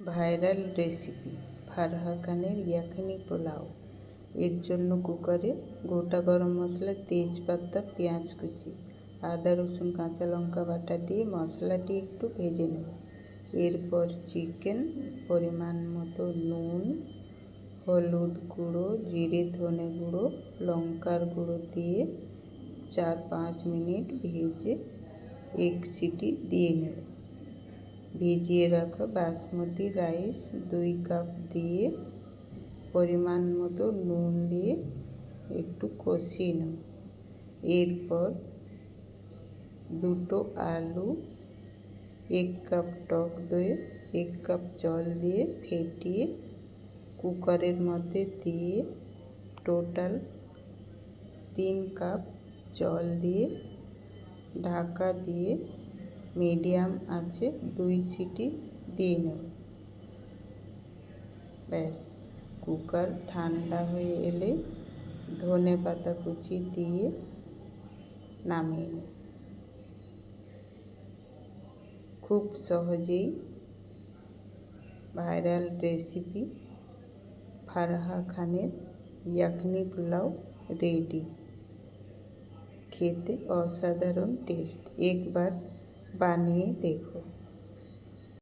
Viral recipe Farha খানের ইয়াখনি পোলাও। এর জন্য কুকারে গোটা গরম মশলা, তেজপাতা, পেঁয়াজ কুচি, আদা রসুন কাঁচা লঙ্কা বাটা দিয়ে মশলাটি একটু ভেজে নেব। এরপর চিকেন, পরিমাণ মতো নুন, হলুদ গুঁড়ো, জিরে ধনে গুঁড়ো, লঙ্কার গুঁড়ো দিয়ে 4-5 মিনিট ভেজে এক সিটি দিয়ে নেব। ভিজিয়ে রাখা বাসমতি রাইস 2 কাপ দিয়ে পরিমাণ মতো নুন দিয়ে একটু কষিয়ে নেব। এরপর 2টো আলু, 1 কাপ টক দই, 1 কাপ জল দিয়ে ফেটিয়ে কুকারের মধ্যে দিয়ে টোটাল 3 কাপ জল দিয়ে ঢাকা দিয়ে মিডিয়াম আঁচে 2 সিটি দিয়ে নেব। ব্যাস, কুকার ঠান্ডা হয়ে এলে ধনে পাতা কুচি দিয়ে নামিয়ে নেব। খুব সহজেই ভাইরাল রেসিপি ফারহা খানের ইয়াখনি পোলাও রেডি। খেতে অসাধারণ টেস্ট, একবার বানিয়ে দেখো।